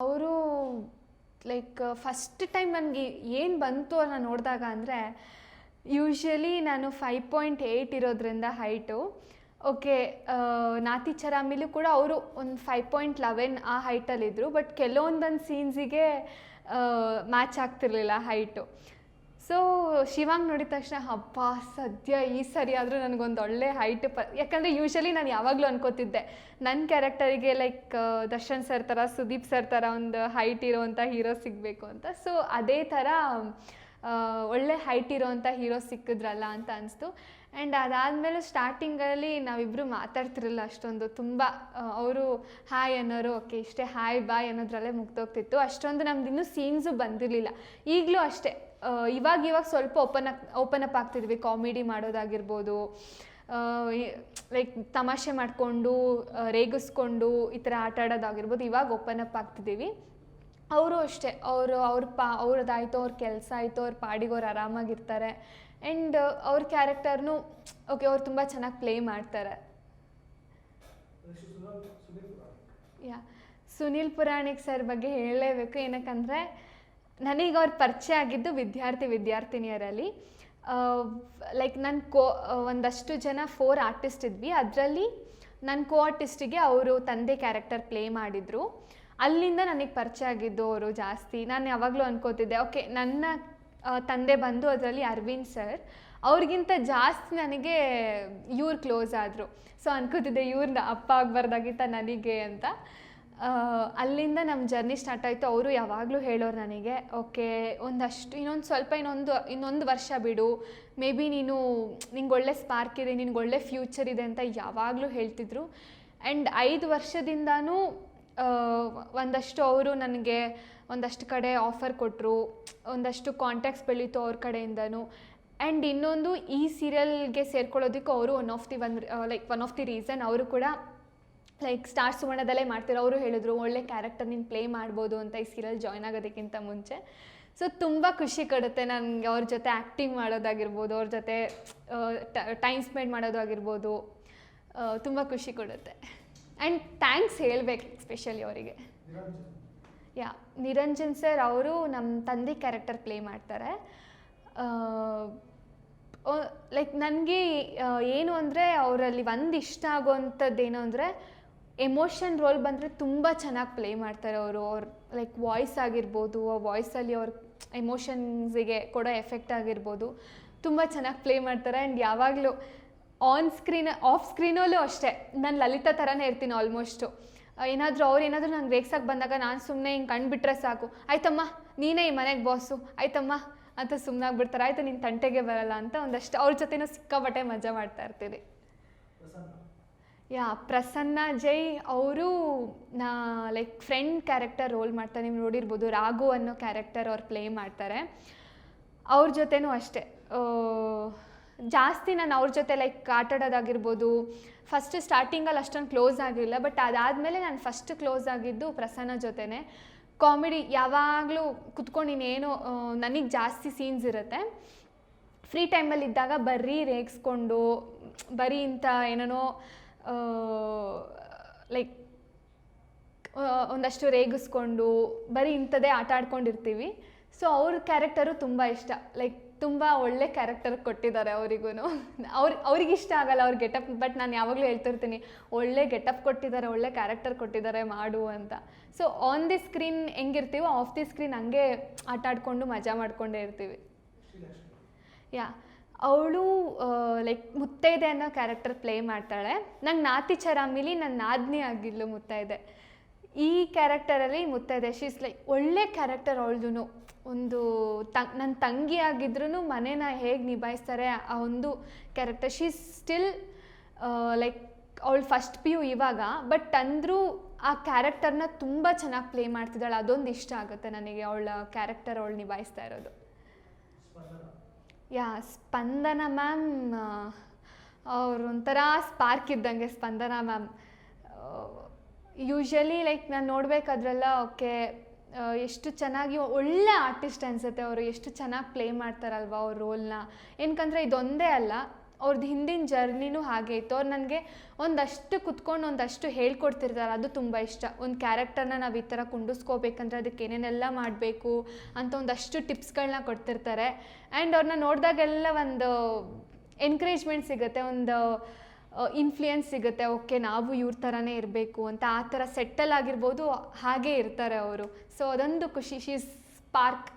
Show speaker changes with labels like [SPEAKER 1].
[SPEAKER 1] ಅವರು like first time ನನಗೆ ಏನು ಬಂತು ನಾನು ನೋಡಿದಾಗ ಅಂದರೆ, ಯೂಶ್ವಲಿ ನಾನು 5.8 ಇರೋದ್ರಿಂದ ಹೈಟು. ಓಕೆ, ನಾತಿ ಚರಾಮಿಲೂ ಕೂಡ ಅವರು ಒಂದು 5.11 ಆ ಹೈಟಲ್ಲಿದ್ದರು. ಬಟ್ ಕೆಲವೊಂದೊಂದು ಸೀನ್ಸಿಗೆ ಮ್ಯಾಚ್ ಆಗ್ತಿರ್ಲಿಲ್ಲ ಹೈಟು. ಸೊ ಶಿವಾಂಗ್ ನೋಡಿದ ತಕ್ಷಣ ಹಬ್ಬ ಸದ್ಯ ಈ ಸರಿ ಆದರೂ ನನಗೊಂದು ಒಳ್ಳೆ ಹೈಟ್ ಯಾಕಂದರೆ ಯೂಶ್ವಲಿ ನಾನು ಯಾವಾಗಲೂ ಅನ್ಕೋತಿದ್ದೆ ನನ್ನ ಕ್ಯಾರೆಕ್ಟರಿಗೆ ಲೈಕ್ ದರ್ಶನ್ ಸರ್ ಥರ, ಸುದೀಪ್ ಸರ್ ಥರ ಒಂದು ಹೈಟ್ ಇರೋವಂಥ ಹೀರೋ ಸಿಗಬೇಕು ಅಂತ. ಸೊ ಅದೇ ಥರ ಒಳ್ಳೆ ಹೈಟ್ ಇರೋವಂಥ ಹೀರೋ ಸಿಕ್ಕಿದ್ರಲ್ಲ ಅಂತ ಅನಿಸ್ತು. ಆ್ಯಂಡ್ ಅದಾದಮೇಲೆ ಸ್ಟಾರ್ಟಿಂಗಲ್ಲಿ ನಾವಿಬ್ಬರು ಮಾತಾಡ್ತಿರಲಿಲ್ಲ ಅಷ್ಟೊಂದು. ತುಂಬ ಅವರು ಹಾಯ್ ಅನ್ನೋರು, ಓಕೆ ಇಷ್ಟೇ ಹಾಯ್ ಬಾಯ್ ಅನ್ನೋದ್ರಲ್ಲೇ ಮುಗ್ದೋಗ್ತಿತ್ತು. ಅಷ್ಟೊಂದು ನಮ್ದು ಇನ್ನೂ ಸೀನ್ಸು ಬಂದಿರಲಿಲ್ಲ. ಈಗಲೂ ಅಷ್ಟೇ, ಇವಾಗ ಸ್ವಲ್ಪ ಓಪನ್ ಅಪ್ ಆಗ್ತಿದ್ವಿ. ಕಾಮಿಡಿ ಮಾಡೋದಾಗಿರ್ಬೋದು, ಲೈಕ್ ತಮಾಷೆ ಮಾಡಿಕೊಂಡು ರೇಗಿಸ್ಕೊಂಡು ಈ ಥರ ಆಟ ಆಡೋದಾಗಿರ್ಬೋದು, ಇವಾಗ ಓಪನ್ ಅಪ್ ಆಗ್ತಿದ್ದೀವಿ. ಅವರು ಅಷ್ಟೇ, ಅವ್ರದ್ದಾಯ್ತು, ಅವ್ರ ಕೆಲಸ ಆಯಿತು, ಅವ್ರ ಪಾಡಿಗೆ ಅವ್ರು ಆರಾಮಾಗಿರ್ತಾರೆ. ಆ್ಯಂಡ್ ಅವ್ರ ಕ್ಯಾರೆಕ್ಟರ್ನು ಓಕೆ, ಅವ್ರು ತುಂಬ ಚೆನ್ನಾಗಿ ಪ್ಲೇ ಮಾಡ್ತಾರೆ. ಸುನೀಲ್ ಪುರಾಣಿಕ್ ಸರ್ ಬಗ್ಗೆ ಹೇಳಲೇಬೇಕು. ಏನಕ್ಕಂದರೆ ನನಗೆ ಅವ್ರು ಪರಿಚಯ ಆಗಿದ್ದು ವಿದ್ಯಾರ್ಥಿನಿಯರಲ್ಲಿ. ಲೈಕ್ ನನ್ನ ಒಂದಷ್ಟು ಜನ 4 ಆರ್ಟಿಸ್ಟ್ ಇದ್ವಿ. ಅದರಲ್ಲಿ ನನ್ನ ಆರ್ಟಿಸ್ಟಿಗೆ ಅವರು ತಂದೆ ಕ್ಯಾರೆಕ್ಟರ್ ಪ್ಲೇ ಮಾಡಿದರು. ಅಲ್ಲಿಂದ ನನಗೆ ಪರಿಚಯ ಆಗಿದ್ದು ಅವರು ಜಾಸ್ತಿ. ನಾನು ಯಾವಾಗಲೂ ಅನ್ಕೋತಿದ್ದೆ, ಓಕೆ ನನ್ನ ತಂದೆ ಬಂದು ಅದರಲ್ಲಿ ಅರವಿಂದ್ ಸರ್, ಅವ್ರಿಗಿಂತ ಜಾಸ್ತಿ ನನಗೆ ಇವ್ರು ಕ್ಲೋಸ್ ಆದರು. ಸೊ ಅನ್ಕೋತಿದ್ದೆ ಇವ್ರನ್ನ ಅಪ್ಪ ಆಗಬಾರ್ದಾಗಿತ್ತ ನನಗೆ ಅಂತ. ಅಲ್ಲಿಂದ ನಮ್ಮ ಜರ್ನಿ ಸ್ಟಾರ್ಟ್ ಆಯಿತು. ಅವರು ಯಾವಾಗಲೂ ಹೇಳೋರು ನನಗೆ, ಓಕೆ ಒಂದಷ್ಟು ಇನ್ನೊಂದು ವರ್ಷ ಬಿಡು, ಮೇ ಬಿ ನಿಂಗೆ ಒಳ್ಳೆ ಸ್ಪಾರ್ಕ್ ಇದೆ, ನಿನ್ಗೆ ಒಳ್ಳೆ ಫ್ಯೂಚರ್ ಇದೆ ಅಂತ ಯಾವಾಗಲೂ ಹೇಳ್ತಿದ್ರು. ಆ್ಯಂಡ್ 5 ವರ್ಷದಿಂದನೂ ಒಂದಷ್ಟು ಅವರು ನನಗೆ ಒಂದಷ್ಟು ಕಡೆ ಆಫರ್ ಕೊಟ್ಟರು, ಒಂದಷ್ಟು ಕಾಂಟ್ಯಾಕ್ಟ್ಸ್ ಬೆಳೀತು ಅವ್ರ ಕಡೆಯಿಂದನೂ. ಆ್ಯಂಡ್ ಇನ್ನೊಂದು, ಈ ಸೀರಿಯಲ್ಗೆ ಸೇರ್ಕೊಳ್ಳೋದಕ್ಕೂ ಅವರು ಒನ್ ಆಫ್ ದಿ ರೀಸನ್. ಅವರು ಕೂಡ ಲೈಕ್ ಸ್ಟಾರ್ ಸುವರ್ಣದಲ್ಲೇ ಮಾಡ್ತಿರೋ. ಅವರು ಹೇಳಿದ್ರು ಒಳ್ಳೆ ಕ್ಯಾರೆಕ್ಟರ್ ನೀನು ಪ್ಲೇ ಮಾಡ್ಬೋದು ಅಂತ ಈ ಸೀರಿಯಲ್ ಜಾಯ್ನ್ ಆಗೋದಕ್ಕಿಂತ ಮುಂಚೆ. ಸೊ ತುಂಬ ಖುಷಿ ಕೊಡುತ್ತೆ ನನಗೆ ಅವ್ರ ಜೊತೆ ಆ್ಯಕ್ಟಿಂಗ್ ಮಾಡೋದಾಗಿರ್ಬೋದು, ಅವ್ರ ಜೊತೆ ಟೈಮ್ ಸ್ಪೆಂಡ್ ಮಾಡೋದಾಗಿರ್ಬೋದು, ತುಂಬ ಖುಷಿ ಕೊಡುತ್ತೆ. ಆ್ಯಂಡ್ ಥ್ಯಾಂಕ್ಸ್ ಹೇಳಬೇಕು ಎಸ್ಪೆಷಲಿ ಅವರಿಗೆ. ನಿರಂಜನ್ ಸರ್ ಅವರು ನಮ್ಮ ತಂದೆ ಕ್ಯಾರೆಕ್ಟರ್ ಪ್ಲೇ ಮಾಡ್ತಾರೆ. ಲೈಕ್ ನನಗೆ ಏನು ಅಂದರೆ ಅವರಲ್ಲಿ ಒಂದು ಇಷ್ಟ ಆಗೋವಂಥದ್ದು ಏನು ಅಂದರೆ, ಎಮೋಷನ್ ರೋಲ್ ಬಂದರೆ ತುಂಬ ಚೆನ್ನಾಗಿ ಪ್ಲೇ ಮಾಡ್ತಾರೆ ಅವರು. ಲೈಕ್ ವಾಯ್ಸ್ ಆಗಿರ್ಬೋದು, ಆ ವಾಯ್ಸಲ್ಲಿ ಅವ್ರ ಎಮೋಷನ್ಸಿಗೆ ಕೊಡೋ ಎಫೆಕ್ಟ್ ಆಗಿರ್ಬೋದು, ತುಂಬ ಚೆನ್ನಾಗಿ ಪ್ಲೇ ಮಾಡ್ತಾರೆ. ಆ್ಯಂಡ್ ಯಾವಾಗಲೂ ಆಫ್ ಸ್ಕ್ರೀನಲ್ಲೂ ಅಷ್ಟೇ ನಾನು ಲಲಿತಾ ಥರನೇ ಇರ್ತೀನಿ ಆಲ್ಮೋಸ್ಟು. ಅವ್ರು ಏನಾದರೂ ನಂಗೆ ರೇಗ್ಸಕ್ಕೆ ಬಂದಾಗ ನಾನು ಸುಮ್ಮನೆ ಹಿಂಗೆ ಕಂಡುಬಿಟ್ರೆ ಸಾಕು, ಆಯ್ತಮ್ಮ ನೀನೇ ಈ ಮನೆಗೆ ಬಾಸು, ಆಯ್ತಮ್ಮ ಅಂತ ಸುಮ್ಮನಾಗ್ಬಿಡ್ತಾರೆ. ಆಯಿತು ನಿನ್ನ ತಂಟೆಗೆ ಬರಲ್ಲ ಅಂತ ಒಂದಷ್ಟು ಅವ್ರ ಜೊತೆನೂ ಸಿಕ್ಕಾಪಟ್ಟೆ ಮಜಾ ಮಾಡ್ತಾ ಇರ್ತೀವಿ. ಪ್ರಸನ್ನ ಜೈ ಅವರು ಲೈಕ್ ಫ್ರೆಂಡ್ ಕ್ಯಾರೆಕ್ಟರ್ ರೋಲ್ ಮಾಡ್ತಾರೆ. ನೀವು ನೋಡಿರ್ಬೋದು, ರಾಘು ಅನ್ನೋ ಕ್ಯಾರೆಕ್ಟರ್ ಅವ್ರು ಪ್ಲೇ ಮಾಡ್ತಾರೆ. ಅವ್ರ ಜೊತೆನೂ ಅಷ್ಟೇ ಜಾಸ್ತಿ ನಾನು ಅವ್ರ ಜೊತೆ ಲೈಕ್ ಆಟಾಡೋದಾಗಿರ್ಬೋದು. ಫಸ್ಟ್ ಸ್ಟಾರ್ಟಿಂಗಲ್ಲಿ ಅಷ್ಟೊಂದು ಕ್ಲೋಸ್ ಆಗಿರಲಿಲ್ಲ, ಬಟ್ ಅದಾದಮೇಲೆ ನಾನು ಫಸ್ಟ್ ಕ್ಲೋಸ್ ಆಗಿದ್ದು ಪ್ರಸನ್ನ ಜೊತೆನೇ. ಕಾಮಿಡಿ ಯಾವಾಗಲೂ ಕುತ್ಕೊಂಡು ಇನ್ನೇನು ನನಗೆ ಜಾಸ್ತಿ ಸೀನ್ಸ್ ಇರುತ್ತೆ. ಫ್ರೀ ಟೈಮಲ್ಲಿ ಇದ್ದಾಗ ಬರೀ ರೇಗಿಸ್ಕೊಂಡು, ಬರೀ ಇಂಥ ಏನೇನೋ ಲೈಕ್ ಒಂದಷ್ಟು ರೇಗಿಸ್ಕೊಂಡು ಬರೀ ಇಂಥದ್ದೇ ಆಟ ಆಡ್ಕೊಂಡಿರ್ತೀವಿ. ಸೊ ಅವ್ರ ಕ್ಯಾರೆಕ್ಟರು ತುಂಬ ಇಷ್ಟ. ಲೈಕ್ ತುಂಬ ಒಳ್ಳೆ ಕ್ಯಾರೆಕ್ಟರ್ ಕೊಟ್ಟಿದ್ದಾರೆ ಅವರಿಗೂ. ಅವ್ರಿಗೆ ಇಷ್ಟ ಆಗಲ್ಲ ಅವ್ರ ಗೆಟಪ್, ಬಟ್ ನಾನು ಯಾವಾಗಲೂ ಹೇಳ್ತಿರ್ತೀನಿ ಒಳ್ಳೆ ಗೆಟಪ್ ಕೊಟ್ಟಿದ್ದಾರೆ, ಒಳ್ಳೆ ಕ್ಯಾರೆಕ್ಟರ್ ಕೊಟ್ಟಿದ್ದಾರೆ ಮಾಡು ಅಂತ. ಸೊ ಆನ್ ದಿ ಸ್ಕ್ರೀನ್ ಹೆಂಗಿರ್ತೀವೋ ಆಫ್ ದಿ ಸ್ಕ್ರೀನ್ ಹಂಗೆ ಆಟ ಆಡ್ಕೊಂಡು ಮಜಾ ಮಾಡ್ಕೊಂಡೇ ಇರ್ತೀವಿ. ಅವಳು ಲೈಕ್ ಮುತ್ತೈದೆ ಅನ್ನೋ ಕ್ಯಾರೆಕ್ಟರ್ ಪ್ಲೇ ಮಾಡ್ತಾಳೆ. ನಂಗೆ ನಾತಿ ಚರಾಮಿಲಿ ನನ್ನ ನಾದಿನಿ ಆಗಿದ್ಲು ಮುತ್ತೈದೆ. ಈ ಕ್ಯಾರೆಕ್ಟರಲ್ಲಿ ಮುತ್ತೈದೆ ಶೀಸ್ ಲೈಕ್ ಒಳ್ಳೆ ಕ್ಯಾರೆಕ್ಟರ್ ಅವಳದು. ಒಂದು ನನ್ನ ತಂಗಿ ಆಗಿದ್ರೂ ಮನೇನ ಹೇಗೆ ನಿಭಾಯಿಸ್ತಾರೆ ಆ ಒಂದು ಕ್ಯಾರೆಕ್ಟರ್. ಶೀ ಸ್ಟಿಲ್ ಲೈಕ್ ಅವಳು ಫಸ್ಟ್ PU ಇವಾಗ, ಬಟ್ ಅಂದರೂ ಆ ಕ್ಯಾರೆಕ್ಟರ್ನ ತುಂಬ ಚೆನ್ನಾಗಿ ಪ್ಲೇ ಮಾಡ್ತಿದ್ದಾಳೆ. ಅದೊಂದು ಇಷ್ಟ ಆಗುತ್ತೆ ನನಗೆ ಅವಳ ಕ್ಯಾರೆಕ್ಟರ್, ಅವಳು ನಿಭಾಯಿಸ್ತಾ ಇರೋದು. ಸ್ಪಂದನ ಮ್ಯಾಮ್ ಅವ್ರು ಒಂಥರ ಸ್ಪಾರ್ಕ್ ಇದ್ದಂಗೆ. ಸ್ಪಂದನ ಮ್ಯಾಮ್ ಯೂಶ್ವಲಿ ಲೈಕ್ ನಾನು ನೋಡಬೇಕಾದ್ರೆಲ್ಲ ಓಕೆ ಎಷ್ಟು ಚೆನ್ನಾಗಿ ಒಳ್ಳೆ ಆರ್ಟಿಸ್ಟ್ ಅನಿಸುತ್ತೆ ಅವರು, ಎಷ್ಟು ಚೆನ್ನಾಗಿ ಪ್ಲೇ ಮಾಡ್ತಾರಲ್ವ ಅವ್ರ ರೋಲ್ನ. ಏನಕ್ಕಂದರೆ ಇದೊಂದೇ ಅಲ್ಲ, ಅವ್ರದ್ದು ಹಿಂದಿನ ಜರ್ನಿನೂ ಹಾಗೆ ಇತ್ತು. ಅವ್ರು ನನಗೆ ಒಂದಷ್ಟು ಕುತ್ಕೊಂಡು ಒಂದಷ್ಟು ಹೇಳ್ಕೊಡ್ತಿರ್ತಾರೆ, ಅದು ತುಂಬ ಇಷ್ಟ. ಒಂದು ಕ್ಯಾರೆಕ್ಟರ್ನ ನಾವು ಈ ಥರ ಕುಂಡಿಸ್ಕೋಬೇಕಂದ್ರೆ ಅದಕ್ಕೆ ಏನೇನೆಲ್ಲ ಮಾಡಬೇಕು ಅಂತ ಒಂದಷ್ಟು ಟಿಪ್ಸ್ಗಳನ್ನ ಕೊಡ್ತಿರ್ತಾರೆ. ಆ್ಯಂಡ್ ಅವ್ರನ್ನ ನೋಡಿದಾಗೆಲ್ಲ ಒಂದು ಎನ್ಕರೇಜ್ಮೆಂಟ್ ಸಿಗುತ್ತೆ, ಒಂದು ಇನ್ಫ್ಲೂಯೆನ್ಸ್ ಸಿಗುತ್ತೆ. ಓಕೆ, ನಾವು ಇವ್ರ ಥರನೇ ಇರಬೇಕು ಅಂತ. ಆ ಥರ ಸೆಟ್ಟಲ್ ಆಗಿರ್ಬೋದು, ಹಾಗೇ ಇರ್ತಾರೆ ಅವರು. ಸೊ ಅದೊಂದು ಖುಷಿ. She is spark